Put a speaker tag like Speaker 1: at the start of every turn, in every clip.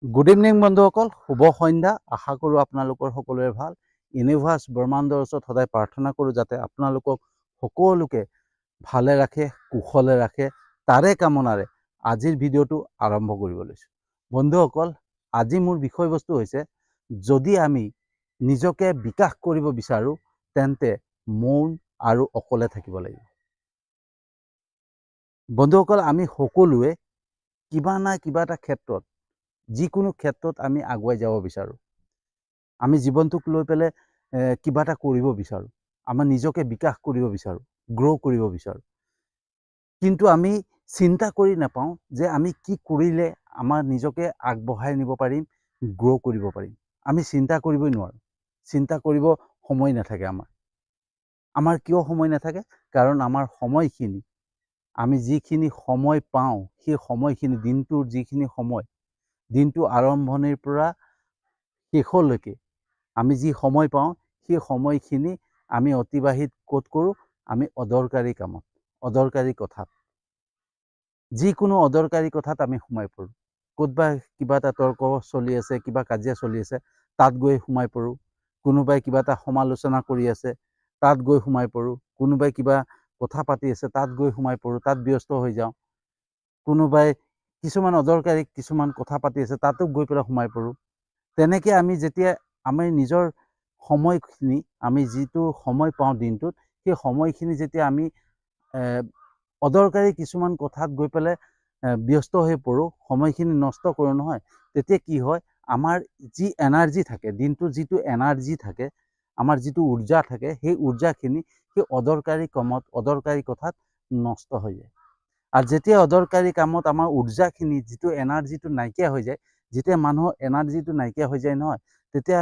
Speaker 1: Good evening বন্ধুসকল, শুভ সন্ধ্যা। আশা কৰোঁ আপোনালোকৰ সকলোৰে ভাল। ইউনিভাৰ্ছ ব্ৰহ্মাণ্ডৰ ওচৰত সদায় প্ৰাৰ্থনা কৰোঁ যাতে আপোনালোকক সকলোকে ভালে ৰাখে, কুশলে ৰাখে। তাৰে কামনাৰে আজিৰ ভিডিঅ'টো আৰম্ভ কৰিব লৈছোঁ। বন্ধুসকল, আজি মোৰ বিষয়বস্তু হৈছে, যদি আমি নিজকে বিকাশ কৰিব বিচাৰোঁ তেন্তে মৌন আৰু অকলে থাকিব লাগিব। বন্ধুসকল, আমি সকলোৱে কিবা না কিবা এটা ক্ষেত্ৰত, যিকোনো ক্ষেত্ৰত আমি আগুৱাই যাব বিচাৰোঁ। আমি জীৱনটোক লৈ পেলাই কিবা এটা কৰিব বিচাৰোঁ, আমাৰ নিজকে বিকাশ কৰিব বিচাৰোঁ, গ্ৰ' কৰিব বিচাৰোঁ। কিন্তু আমি চিন্তা কৰি নাপাওঁ যে আমি কি কৰিলে আমাৰ নিজকে আগবঢ়াই নিব পাৰিম, গ্ৰ' কৰিব পাৰিম। আমি চিন্তা কৰিবই নোৱাৰোঁ। চিন্তা কৰিব সময় নাথাকে আমাৰ। আমাৰ কিয় সময় নাথাকে? কাৰণ আমাৰ সময়খিনি, আমি যিখিনি সময় পাওঁ, সেই সময়খিনি, দিনটোৰ যিখিনি সময়, দিনটো আৰম্ভণিৰ পৰা শেষলৈকে আমি যি সময় পাওঁ, সেই সময়খিনি আমি অতিবাহিত ক'ত কৰোঁ? আমি অদৰকাৰী কামত, অদৰকাৰী কথাত, যিকোনো অদৰকাৰী কথাত আমি সোমাই পৰোঁ। ক'তবা কিবা এটা তৰ্ক চলি আছে, কিবা কাজিয়া চলি আছে, তাত গৈ সোমাই পৰোঁ। কোনোবাই কিবা এটা সমালোচনা কৰি আছে, তাত গৈ সোমাই পৰোঁ। কোনোবাই কিবা কথা পাতি আছে, তাত গৈ সোমাই পৰোঁ, তাত ব্যস্ত হৈ যাওঁ। কোনোবাই কিছুমান অদৰকাৰী কিছুমান কথা পাতি আছে, তাতো গৈ পেলাই সোমাই পৰোঁ। তেনেকৈ আমি যেতিয়া আমি নিজৰ সময়খিনি, আমি যিটো সময় পাওঁ দিনটোত, সেই সময়খিনি যেতিয়া আমি অদৰকাৰী কিছুমান কথাত গৈ পেলাই ব্যস্ত হৈ পৰোঁ, সময়খিনি নষ্ট কৰোঁ নহয়, তেতিয়া কি হয়? আমাৰ যি এনাৰ্জি থাকে, দিনটোৰ যিটো এনাৰ্জি থাকে, আমাৰ যিটো উৰ্জা থাকে, সেই উৰ্জাখিনি সেই অদৰকাৰী কামত, অদৰকাৰী কথাত নষ্ট হৈ যায়। আৰু যেতিয়া অদৰকাৰী কামত আমাৰ উৰ্জাখিনি, যিটো এনাৰ্জিটো নাইকিয়া হৈ যায়, যেতিয়া মানুহৰ এনাৰ্জিটো নাইকিয়া হৈ যায় নহয়, তেতিয়া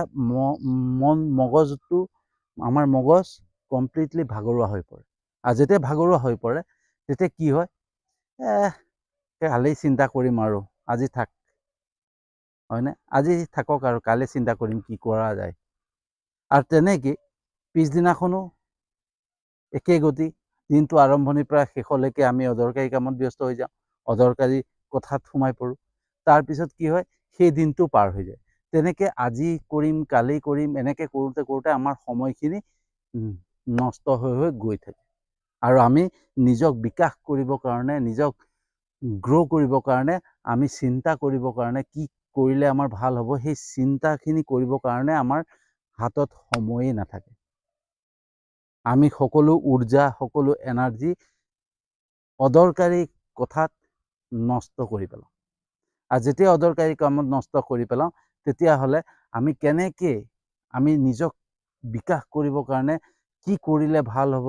Speaker 1: মগজটো, আমাৰ মগজ কমপ্লিটলি ভাগৰুৱা হৈ পৰে। আৰু যেতিয়া ভাগৰুৱা হৈ পৰে, তেতিয়া কি হয়? কালি চিন্তা কৰিম আৰু, আজি থাক, হয়নে? আজি থাকক আৰু কালি চিন্তা কৰিম কি কৰা যায়। আৰু তেনেকৈ পিছদিনাখনো একেই গতি। দিনটো আৰম্ভণিৰ পৰা শেষলৈকে আমি অদৰকাৰী কামত ব্যস্ত হৈ যাওঁ, অদৰকাৰী কথাত সোমাই পৰোঁ। তাৰপিছত কি হয়? সেই দিনটো পাৰ হৈ যায়। তেনেকৈ আজি কৰিম, কালি কৰিম, এনেকৈ কৰোঁতে কৰোঁতে আমাৰ সময়খিনি নষ্ট হৈ হৈ গৈ থাকে। আৰু আমি নিজক বিকাশ কৰিবৰ কাৰণে, নিজক গ্ৰ' কৰিবৰ কাৰণে, আমি চিন্তা কৰিবৰ কাৰণে, কি কৰিলে আমাৰ ভাল হ'ব, সেই চিন্তাখিনি কৰিবৰ কাৰণে আমাৰ হাতত সময়েই নাথাকে। আমি সকলো উৰ্জা, সকলো এনাৰ্জি অদৰকাৰী কথাত নষ্ট কৰি পেলাওঁ। আৰু যেতিয়া অদৰকাৰী কামত নষ্ট কৰি পেলাওঁ, তেতিয়াহ'লে আমি কেনেকৈ আমি নিজক বিকাশ কৰিবৰ কাৰণে কি কৰিলে ভাল হ'ব,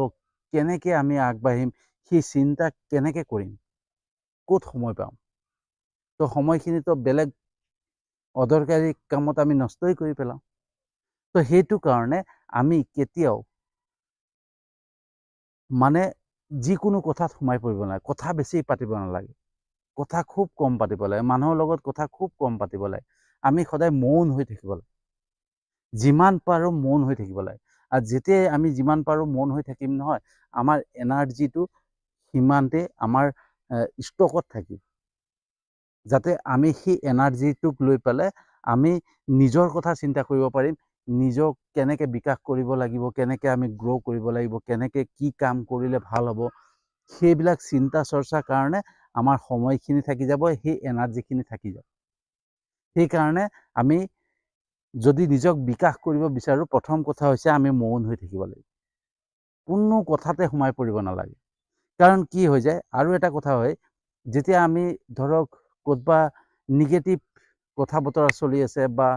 Speaker 1: কেনেকৈ আমি আগবাঢ়িম, সেই চিন্তা কেনেকৈ কৰিম, ক'ত সময় পাম? তো সময়খিনিতো বেলেগ অদৰকাৰী কামত আমি নষ্টই কৰি পেলাওঁ। তো সেইটো কাৰণে আমি কেতিয়াও মানে যিকোনো কথাত সোমাই পৰিব নালাগে, কথা বেছি পাতিব নালাগে, কথা খুব কম পাতিব লাগে, মানুহৰ লগত কথা খুব কম পাতিব লাগে। আমি সদায় মৌন হৈ থাকিব লাগে, যিমান পাৰোঁ মৌন হৈ থাকিব লাগে। আৰু যেতিয়াই আমি যিমান পাৰোঁ মৌন হৈ থাকিম নহয়, আমাৰ এনাৰ্জিটো সিমানতে আমাৰ ষ্টকত থাকিব, যাতে আমি সেই এনাৰ্জিটোক লৈ পেলাই আমি নিজৰ কথা চিন্তা কৰিব পাৰিম, নিজক কেনেকৈ বিকাশ কৰিব লাগিব, কেনেকৈ আমি গ্ৰ' কৰিব লাগিব, কেনেকৈ কি কাম কৰিলে ভাল হ'ব, সেইবিলাক চিন্তা চৰ্চাৰ কাৰণে আমাৰ সময়খিনি থাকি যাব, সেই এনাৰ্জিখিনি থাকি যাব। সেইকাৰণে আমি যদি নিজক বিকাশ কৰিব বিচাৰোঁ, প্ৰথম কথা হৈছে আমি মৌন হৈ থাকিব লাগিব। কোনো কথাতে সোমাই পৰিব নালাগে। কাৰণ কি হৈ যায়, আৰু এটা কথা হয়, যেতিয়া আমি ধৰক ক'তবা নিগেটিভ কথা বতৰা চলি আছে, বা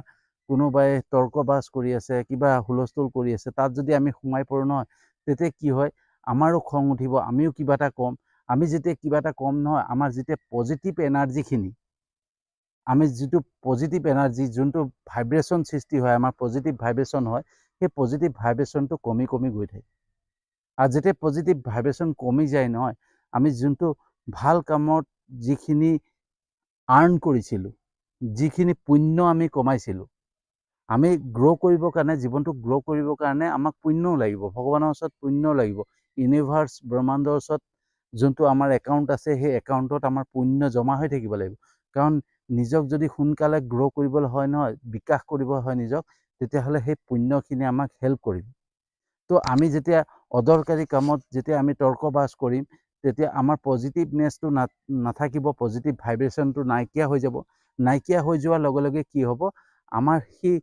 Speaker 1: কোনোবাই তৰ্কবাজ কৰি আছে, কিবা হুলস্থুল কৰি আছে, তাত যদি আমি সোমাই পৰোঁ নহয়, তেতিয়া কি হয়? আমাৰো খং উঠিব, আমিও কিবা এটা ক'ম। আমি যেতিয়া কিবা এটা ক'ম নহয়, আমাৰ যেতিয়া পজিটিভ এনাৰ্জিখিনি, আমি যিটো পজিটিভ এনাৰ্জি, যোনটো ভাইব্ৰেশ্যন সৃষ্টি হয়, আমাৰ পজিটিভ ভাইব্ৰেশ্যন হয়, সেই পজিটিভ ভাইব্ৰেশ্যনটো কমি কমি গৈ থাকে। আৰু যেতিয়া পজিটিভ ভাইব্ৰেশ্যন কমি যায় নহয়, আমি যোনটো ভাল কামত যিখিনি আৰ্ণ কৰিছিলোঁ, যিখিনি পুণ্য আমি কমাইছিলোঁ, আমি গ্ৰ' কৰিবৰ কাৰণে, জীৱনটোক গ্ৰ' কৰিবৰ কাৰণে আমাক পুণ্যও লাগিব, ভগৱানৰ ওচৰত পুণ্যও লাগিব, ইউনিভাৰ্ছ ব্ৰহ্মাণ্ডৰ ওচৰত যোনটো আমাৰ একাউণ্ট আছে, সেই একাউণ্টত আমাৰ পুণ্য জমা হৈ থাকিব লাগিব। কাৰণ নিজক যদি সোনকালে গ্ৰ' কৰিবলৈ হয় নহয়, বিকাশ কৰিব হয় নিজক, তেতিয়াহ'লে সেই পুণ্যখিনি আমাক হেল্প কৰিব। তো আমি যেতিয়া অদৰকাৰী কামত যেতিয়া আমি তৰ্কবাজ কৰিম, তেতিয়া আমাৰ পজিটিভনেছটো নাথাকিব, পজিটিভ ভাইব্ৰেশ্যনটো নাইকিয়া হৈ যাব। নাইকিয়া হৈ যোৱাৰ লগে লগে কি হ'ব, আমাৰ সেই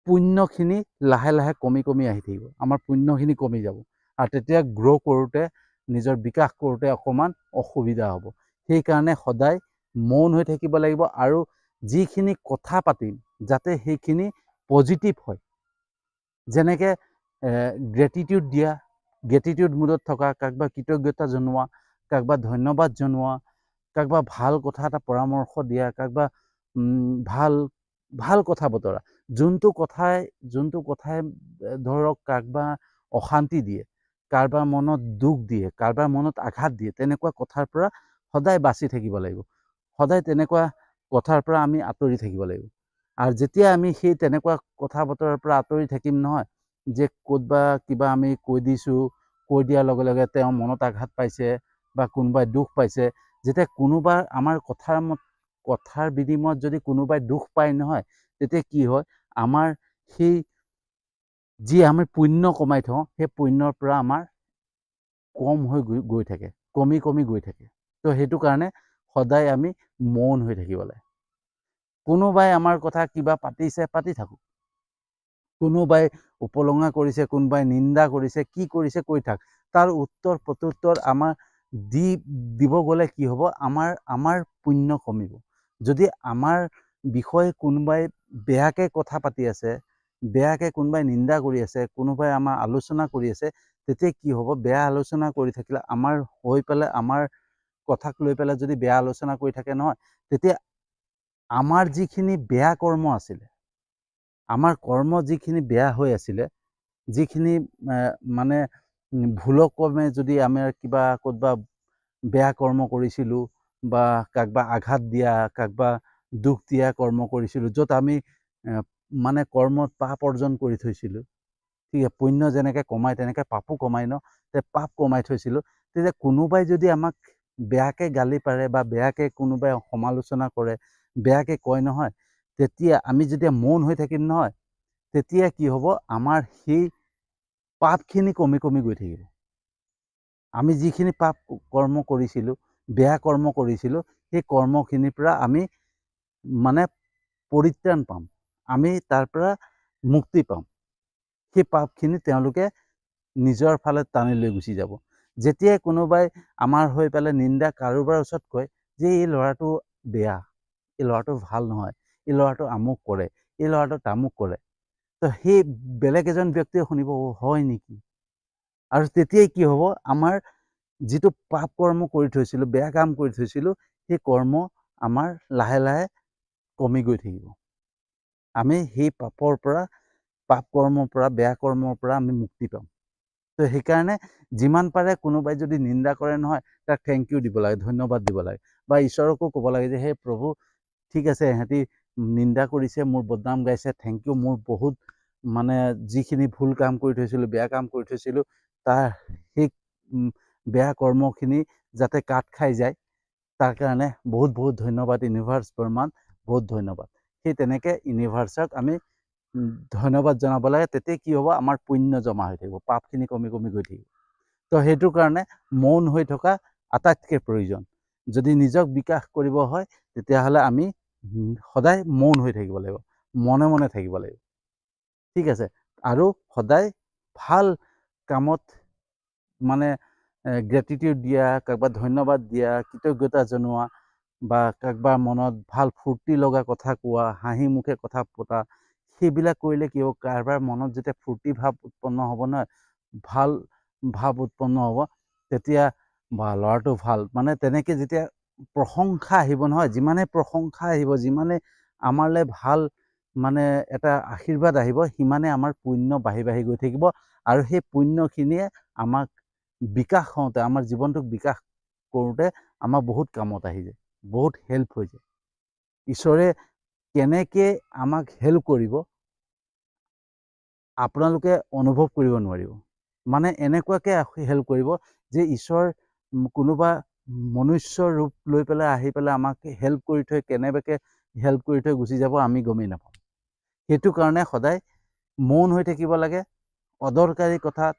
Speaker 1: পুণ্যখিনি লাহে লাহে কমি কমি আহি থাকিব, আমাৰ পুণ্যখিনি কমি যাব, আৰু তেতিয়া গ্ৰ' কৰোঁতে, নিজৰ বিকাশ কৰোঁতে অকণমান অসুবিধা হ'ব। সেইকাৰণে সদায় মৌন হৈ থাকিব লাগিব, আৰু যিখিনি কথা পাতিম যাতে সেইখিনি পজিটিভ হয়। যেনেকৈ গ্ৰেটিটিউড দিয়া, গ্ৰেটিটিউড মুডত থকা, কাৰোবাক কৃতজ্ঞতা জনোৱা, কাৰোবাক ধন্যবাদ জনোৱা, কাৰোবাক ভাল কথা এটা পৰামৰ্শ দিয়া, কাৰোবাক ভাল ভাল কথা বতৰা, যোনটো কথাই ধৰক কাৰোবাক অশান্তি দিয়ে, কাৰোবাৰ মনত দুখ দিয়ে, কাৰোবাৰ মনত আঘাত দিয়ে, তেনেকুৱা কথাৰ পৰা সদায় বাচি থাকিব লাগিব। সদায় তেনেকুৱা কথাৰ পৰা আমি আঁতৰি থাকিব লাগিব। আৰু যেতিয়া আমি সেই তেনেকুৱা কথা বতৰাৰ পৰা আঁতৰি থাকিম নহয়, যে ক'তবা কিবা আমি কৈ দিছোঁ, কৈ দিয়াৰ লগে লগে তেওঁ মনত আঘাত পাইছে বা কোনোবাই দুখ পাইছে, যেতিয়া কোনোবা আমাৰ কথাৰ বিনিময়ত যদি কোনোবাই দুখ পায় নহয়, তেতিয়া কি হয়, আমাৰ সেই যি আমি পুণ্য কমাই থওঁ, সেই পুণ্যৰ পৰা আমাৰ কম হৈ গৈ থাকে, কমি কমি গৈ থাকে। তো সেইটো কাৰণে সদায় আমি মৌন হৈ থাকিব লাগে। কোনোবাই আমাৰ কথা কিবা পাতিছে, পাতি থাকক। কোনোবাই উপলুঙা কৰিছে, কোনোবাই নিন্দা কৰিছে, কি কৰিছে কৈ থাক। তাৰ উত্তৰ প্ৰত্যুত্তৰ আমাৰ দিব গ'লে কি হ'ব, আমাৰ পুণ্য কমিব। যদি আমাৰ বিষয়ে কোনোবাই বেয়াকৈ কথা পাতি আছে, বেয়াকৈ কোনোবাই নিন্দা কৰি আছে, কোনোবাই আমাৰ আলোচনা কৰি আছে, তেতিয়া কি হ'ব, বেয়া আলোচনা কৰি থাকিলে আমাৰ হৈ পেলাই, আমাৰ কথাক লৈ পেলাই যদি বেয়া আলোচনা কৰি থাকে নহয়, তেতিয়া আমাৰ যিখিনি বেয়া কৰ্ম আছিলে, আমাৰ কৰ্ম যিখিনি বেয়া হৈ আছিলে, যিখিনি মানে ভুলক্ৰমে যদি আমাৰ কিবা ক'ৰবা বেয়া কৰ্ম কৰিছিলোঁ, বা কাৰোবাক আঘাত দিয়া, কাৰোবাক দুখ দিয়া কৰ্ম কৰিছিলোঁ, য'ত আমি মানে কৰ্মত পাপ অৰ্জন কৰি থৈছিলোঁ, ঠিক আছে, পুণ্য যেনেকৈ কমাই তেনেকৈ পাপো কমাই ন, পাপ কমাই থৈছিলোঁ, তেতিয়া কোনোবাই যদি আমাক বেয়াকৈ গালি পাৰে বা বেয়াকৈ কোনোবাই সমালোচনা কৰে, বেয়াকৈ কয় নহয়, তেতিয়া আমি যেতিয়া মৌন হৈ থাকিম নহয়, তেতিয়া কি হ'ব, আমাৰ সেই পাপখিনি কমি কমি গৈ থাকিব। আমি যিখিনি পাপ কৰ্ম কৰিছিলোঁ, বেয়া কৰ্ম কৰিছিলোঁ, সেই কৰ্মখিনিৰ পৰা আমি মানে পৰিত্ৰাণ পাম, আমি তাৰ পৰা মুক্তি পাম। সেই পাপখিনি তেওঁলোকে নিজৰ ফালে টানি লৈ গুচি যাব। যেতিয়াই কোনোবাই আমাৰ হৈ পেলাই নিন্দা কাৰোবাৰ ওচৰত কয় যে এই ল'ৰাটো বেয়া, এই ল'ৰাটো ভাল নহয়, এই ল'ৰাটো আমুক কৰে, এই ল'ৰাটো তামুক কৰে, তো সেই বেলেগ এজন ব্যক্তিয়ে শুনিব, হয় নেকি? আৰু তেতিয়াই কি হ'ব, আমাৰ যিটো পাপ কৰ্ম কৰি থৈছিলোঁ, বেয়া কাম কৰি থৈছিলোঁ, সেই কৰ্ম আমাৰ লাহে লাহে কমি গৈ থাকিব। আমি সেই পাপ কৰ্মৰ পৰা, বেয়া কৰ্মৰ পৰা আমি মুক্তি পাম। তো সেইকাৰণে যিমান পাৰে কোনোবাই যদি নিন্দা কৰে নহয়, তাক থেংক ইউ দিব লাগে, ধন্যবাদ দিব লাগে, বা ঈশ্বৰকো ক'ব লাগে যে হে প্ৰভু, ঠিক আছে, ইহঁতি নিন্দা কৰিছে, মোৰ বদনাম গাইছে, থেংক ইউ, মোৰ বহুত মানে যিখিনি ভুল কাম কৰি থৈছিলোঁ, বেয়া কাম কৰি থৈছিলোঁ, তাৰ সেই বেয়া কৰ্মখিনি যাতে কাট খাই যায়, তাৰ কাৰণে বহুত বহুত ধন্যবাদ ইউনিভাৰ্ছ ব্ৰহ্মাণ্ড, বহুত ধন্যবাদ। সেই তেনেকৈ ইউনিভাৰ্ছক আমি ধন্যবাদ জনাব লাগে। তেতিয়া কি হ'ব, আমাৰ পুণ্য জমা হৈ থাকিব, পাপখিনি কমি কমি গৈ থাকিব। তো সেইটো কাৰণে মৌন হৈ থকা আটাইতকৈ প্ৰয়োজন। যদি নিজক বিকাশ কৰিব হয়, তেতিয়াহ'লে আমি সদায় মৌন হৈ থাকিব লাগিব, মনে মনে থাকিব লাগিব, ঠিক আছে। আৰু সদায় ভাল কামত মানে গ্ৰেটিটিউড দিয়া, কাৰোবাক ধন্যবাদ দিয়া, কৃতজ্ঞতা জনোৱা, বা কাৰোবাৰ মনত ভাল ফূৰ্তি লগা কথা কোৱা, হাঁহি মুখে কথা পতা, সেইবিলাক কৰিলে কি হ'ব, কাৰোবাৰ মনত যেতিয়া ফূৰ্তি ভাৱ উৎপন্ন হ'ব নহয়, ভাল ভাৱ উৎপন্ন হ'ব, তেতিয়া বা ল'ৰাটো ভাল, মানে তেনেকৈ যেতিয়া প্ৰশংসা আহিব নহয়, যিমানে প্ৰশংসা আহিব, যিমানে আমালৈ ভাল মানে এটা আশীৰ্বাদ আহিব, সিমানে আমাৰ পুণ্য বাঢ়ি বাঢ়ি গৈ থাকিব, আৰু সেই পুণ্যখিনিয়ে আমাক বিকাশ হওঁতে, আমাৰ জীৱনটোক বিকাশ কৰোঁতে আমাৰ বহুত কামত আহি যায়, বহুত হেল্প হৈ যায়। ঈশ্বৰে কেনেকৈ আমাক হেল্প কৰিব আপোনালোকে অনুভৱ কৰিব নোৱাৰিব। মানে এনেকুৱাকৈ হেল্প কৰিব যে ঈশ্বৰ কোনোবা মনুষ্য ৰূপ লৈ পেলাই আহি পেলাই আমাক হেল্প কৰি থৈ কেনেবাকৈ হেল্প কৰি থৈ গুচি যাব আমি গমেই নাপাওঁ। সেইটো কাৰণে সদায় মৌন হৈ থাকিব লাগে। অদৰকাৰী কথাত,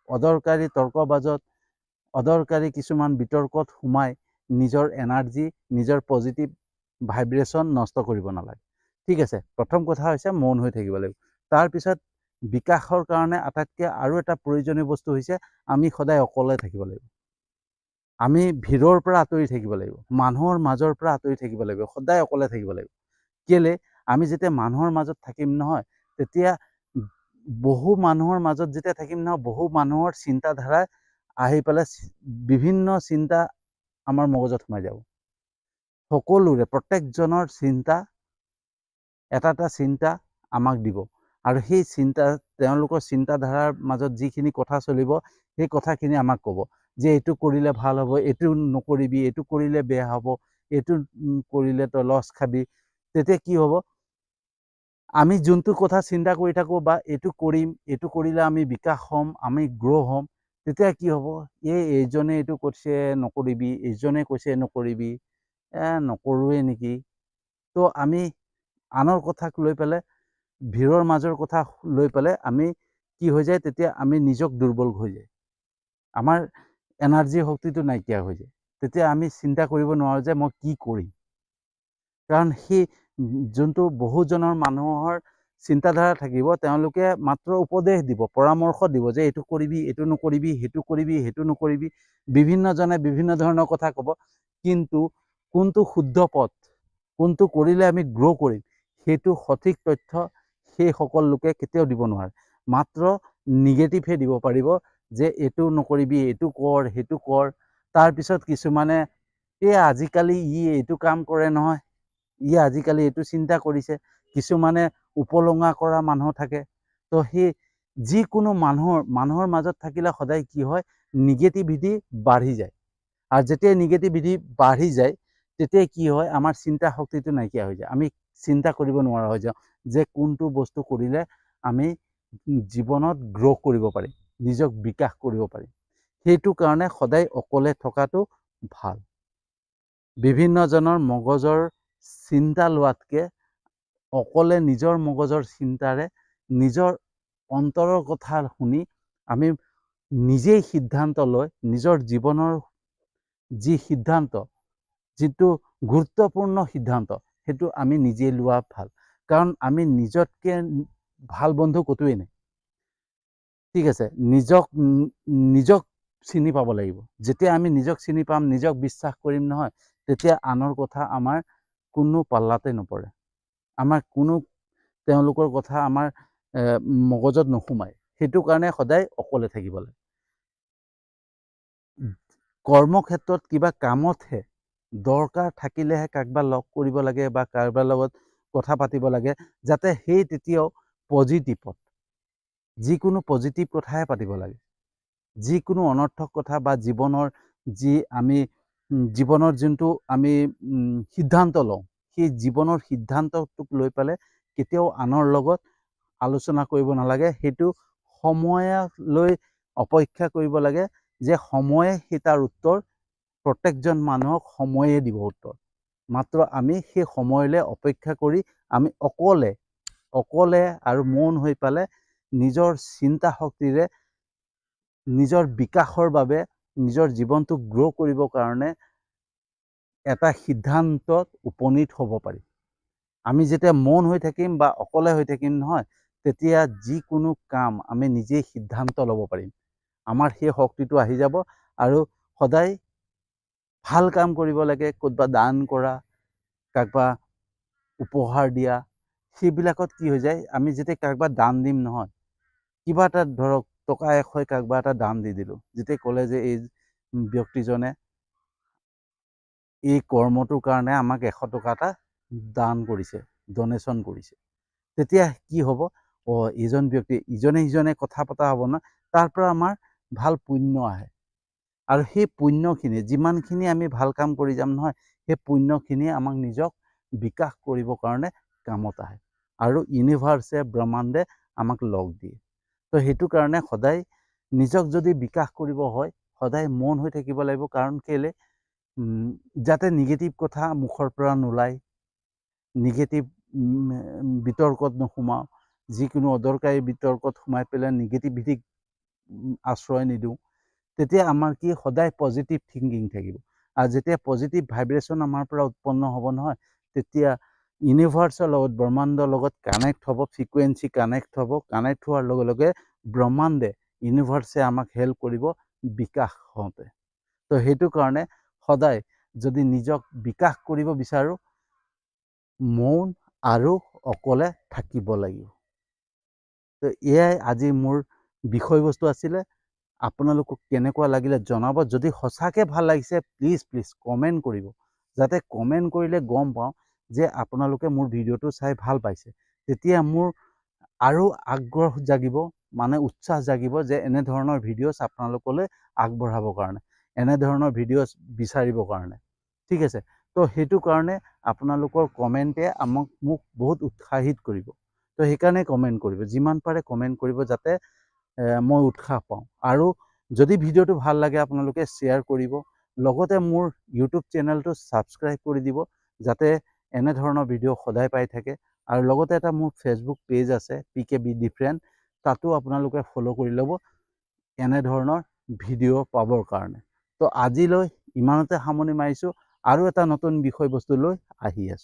Speaker 1: অদৰকাৰী তৰ্কবাজত, অদৰকাৰী কিছুমান বিতৰ্কত সোমাই নিজৰ এনাৰ্জি, নিজৰ পজিটিভ ভাইব্ৰেশ্যন নষ্ট কৰিব নালাগে। ঠিক আছে, প্ৰথম কথা হৈছে মৌন হৈ থাকিব লাগিব। তাৰপিছত বিকাশৰ কাৰণে আটাইতকৈ আৰু এটা প্ৰয়োজনীয় বস্তু হৈছে আমি সদায় অকলে থাকিব লাগিব। আমি ভিৰৰ পৰা আঁতৰি থাকিব লাগিব, মানুহৰ মাজৰ পৰা আঁতৰি থাকিব লাগিব, সদায় অকলে থাকিব লাগিব। কেলে আমি যেতিয়া মানুহৰ মাজত থাকিম নহয়, তেতিয়া বহু মানুহৰ মাজত যেতিয়া থাকিম নহয়, বহু মানুহৰ চিন্তাধাৰা আহি পেলাই বিভিন্ন চিন্তা আমাৰ মগজত সোমাই যাব। সকলোৰে প্ৰত্যেকজনৰ চিন্তা এটা চিন্তা আমাক দিব, আৰু সেই চিন্তা তেওঁলোকৰ চিন্তাধাৰাৰ মাজত যিখিনি কথা চলিব সেই কথাখিনি আমাক ক'ব যে এইটো কৰিলে ভাল হ'ব, এইটো নকৰিবি, এইটো কৰিলে বেয়া হ'ব, এইটো কৰিলে তই লছ খাবি। তেতিয়া কি হ'ব, আমি যোনটো কথা চিন্তা কৰি থাকোঁ বা এইটো কৰিম, এইটো কৰিলে আমি বিকাশ হ'ম, আমি গ্ৰ' হ'ম, তেতিয়া কি হ'ব, এইজনে এইটো কৈছে নকৰিবি, এইজনে কৈছে নকৰিবি, নকৰোঁৱে নেকি। তো আমি আনৰ কথাক লৈ পেলাই, ভিৰৰ মাজৰ কথা লৈ পেলাই আমি কি হৈ যায়, তেতিয়া আমি নিজক দুৰ্বল হৈ যায়, আমাৰ এনাৰ্জি শক্তিটো নাইকিয়া হৈ যায়। তেতিয়া আমি চিন্তা কৰিব নোৱাৰোঁ যে মই কি কৰিম। কাৰণ সেই যোনটো বহুজনৰ মানুহৰ চিন্তাধাৰা থাকিব, তেওঁলোকে মাত্ৰ উপদেশ দিব, পৰামৰ্শ দিব যে এইটো কৰিবি, এইটো নকৰিবি, সেইটো কৰিবি, সেইটো নকৰিবি। বিভিন্নজনে বিভিন্ন ধৰণৰ কথা ক'ব, কিন্তু কোনটো শুদ্ধ পথ, কোনটো কৰিলে আমি গ্ৰ' কৰিম, সেইটো সঠিক তথ্য সেইসকল লোকে কেতিয়াও দিব নোৱাৰে। মাত্ৰ নিগেটিভহে দিব পাৰিব যে এইটো নকৰিবি, এইটো কৰ, সেইটো কৰ। তাৰপিছত কিছুমানে আজিকালি এইটো কাম কৰে নহয়, আজিকালি এইটো চিন্তা কৰিছে। কিছুমানে উপলঙা কৰা মানুহ থাকে। তো সেই যিকোনো মানুহৰ মাজত থাকিলে সদায় কি হয়, নিগেটিভিটি বাঢ়ি যায়। আৰু যেতিয়া নিগেটিভিটি বাঢ়ি যায়, তেতিয়া কি হয়, আমাৰ চিন্তা শক্তিটো নাইকিয়া হৈ যায়। আমি চিন্তা কৰিব নোৱাৰা হৈ যাওঁ যে কোনটো বস্তু কৰিলে আমি জীৱনত গ্ৰ' কৰিব পাৰিম, নিজক বিকাশ কৰিব পাৰিম। সেইটো কাৰণে সদায় অকলে থকাটো ভাল। বিভিন্নজনৰ মগজৰ চিন্তা লোৱাতকৈ অকলে নিজৰ মগজৰ চিন্তাৰে নিজৰ অন্তৰৰ কথা শুনি আমি নিজেই সিদ্ধান্ত লৈ নিজৰ জীৱনৰ যি সিদ্ধান্ত, যিটো গুৰুত্বপূৰ্ণ সিদ্ধান্ত, সেইটো আমি নিজে লোৱা ভাল। কাৰণ আমি নিজতকৈ ভাল বন্ধু ক'তোৱেই নাই। ঠিক আছে, নিজক চিনি পাব লাগিব। যেতিয়া আমি নিজক চিনি পাম, নিজক বিশ্বাস কৰিম নহয়, তেতিয়া আনৰ কথা আমাৰ কোনো পাল্লাতে নপৰে। আমাৰ কোনো তেওঁলোকৰ কথা আমাৰ মগজত নোসোমায়। সেইটো কাৰণে সদায় অকলে থাকিব লাগে। কৰ্মক্ষেত্ৰত কিবা কামতহে দৰকাৰ থাকিলেহে কাৰোবাক লগ কৰিব লাগে বা কাৰোবাৰ লগত কথা পাতিব লাগে, যাতে সেই তেতিয়াও পজিটিভত, যিকোনো পজিটিভ কথাহে পাতিব লাগে। যিকোনো অনৰ্থক কথা বা জীৱনৰ যি আমি জীৱনৰ যোনটো আমি সিদ্ধান্ত লওঁ, সেই জীৱনৰ সিদ্ধান্তটোক লৈ পেলাই কেতিয়াও আনৰ লগত আলোচনা কৰিব নালাগে। সেইটো সময়লৈ অপেক্ষা কৰিব লাগে, যে সময়ে সেই তাৰ উত্তৰ, প্ৰত্যেকজন মানুহক সময়ে দিব উত্তৰ। মাত্ৰ আমি সেই সময়লৈ অপেক্ষা কৰি আমি অকলে আৰু মৌন হৈ পেলাই নিজৰ চিন্তা শক্তিৰে নিজৰ বিকাশৰ বাবে, নিজৰ জীৱনটোক গ্ৰ' কৰিবৰ কাৰণে এটা সিদ্ধান্তত উপনীত হ'ব পাৰি। আমি যেতিয়া মৌন হৈ থাকিম বা অকলে হৈ থাকিম নহয়, তেতিয়া যিকোনো কাম আমি নিজেই সিদ্ধান্ত ল'ব পাৰিম। আমাৰ সেই শক্তিটো আহি যাব, আৰু সদায় ভাল কাম কৰিব লাগে। ক'ৰবাত দান কৰা, কাৰোবাক উপহাৰ দিয়া, সেইবিলাকত কি হৈ যায়, আমি যেতিয়া কাৰোবাক দান দিম নহয়, কিবা এটা ধৰক টকা 100 কাৰোবাক এটা দান দি দিলোঁ, যেতিয়া ক'লে যে এই ব্যক্তিজনে এই কৰ্মটোৰ কাৰণে আমাক 100 টকা এটা দান কৰিছে, ডনেশ্যন কৰিছে, তেতিয়া কি হ'ব, এইজন ব্যক্তি ইজনে সিজনে কথা পতা হ'ব ন, তাৰ পৰা আমাৰ ভাল পুণ্য আহে। আৰু সেই পুণ্যখিনি, যিমানখিনি আমি ভাল কাম কৰি যাম নহয়, সেই পুণ্যখিনিয়ে আমাক নিজক বিকাশ কৰিবৰ কাৰণে কামত আহে, আৰু ইউনিভাৰ্ছে, ব্ৰহ্মাণ্ডে আমাক লগ দিয়ে। তো সেইটো কাৰণে সদায় নিজক যদি বিকাশ কৰিব হয়, সদায় মৌন হৈ থাকিব লাগিব। কাৰণ কেলে, যাতে নিগেটিভ কথা মুখৰ পৰা নোলায়, নিগেটিভ বিতৰ্কত নোসোমাওঁ, যিকোনো অদৰকাৰী বিতৰ্কত সোমাই পেলাই নিগেটিভিটিক আশ্ৰয় নিদিওঁ। তেতিয়া আমাৰ কি সদায় পজিটিভ থিংকিং থাকিব। আৰু যেতিয়া পজিটিভ ভাইব্ৰেশ্যন আমাৰ পৰা উৎপন্ন হ'ব নহয়, তেতিয়া ইউনিভাৰ্ছৰ লগত, ব্ৰহ্মাণ্ডৰ লগত কানেক্ট হ'ব, ফ্ৰিকুৱেঞ্চি কানেক্ট হ'ব। কানেক্ট হোৱাৰ লগে লগে ব্ৰহ্মাণ্ডে, ইউনিভাৰ্ছে আমাক হেল্প কৰিব বিকাশ হওঁতে। তো সেইটো কাৰণে সদায় যদি নিজক বিকাশ কৰিব বিচাৰোঁ, মৌন আৰু অকলে থাকিব লাগিব। তো এয়াই আজি মোৰ বিষয়বস্তু আছিলে। আপোনালোকক কেনেকুৱা লাগিলে জনাব। যদি সঁচাকৈ ভাল লাগিছে প্লিজ কমেণ্ট কৰিব, যাতে কমেণ্ট কৰিলে গম পাওঁ যে আপোনালোকে মোৰ ভিডিঅ'টো চাই ভাল পাইছে। তেতিয়া মোৰ আৰু আগ্ৰহ জাগিব, মানে উৎসাহ জাগিব যে এনেধৰণৰ ভিডিঅ'ছ আপোনালোকলৈ আগবঢ়াবৰ কাৰণে, এনেধৰণৰ ভিডিঅ'ছ বিচাৰিবৰ কাৰণে। ঠিক আছে? তো সেইটো কাৰণে আপোনালোকৰ কমেণ্টে মোক বহুত উৎসাহিত কৰিব। তো সেইকাৰণে কমেণ্ট কৰিব, যিমান পাৰে কমেণ্ট কৰিব, যাতে মই উৎসাহ পাওঁ। আৰু যদি ভিডিঅ'টো ভাল লাগে আপোনালোকে শ্বেয়াৰ কৰিব। লগতে মোৰ ইউটিউব চেনেলটো ছাবস্ক্ৰাইব কৰি দিব, যাতে এনেধৰণৰ ভিডিঅ' সদায় পাই থাকে। আৰু লগতে এটা মোৰ ফেচবুক পেজ আছে, PKB ডিফাৰেণ্ট, তাতো আপোনালোকে ফ'ল' কৰি ল'ব এনেধৰণৰ ভিডিঅ' পাবৰ কাৰণে। তো আজিলৈ ইমানতে সামৰণি মাৰিছোঁ। আৰু এটা নতুন বিষয়বস্তু লৈ আহি আছোঁ।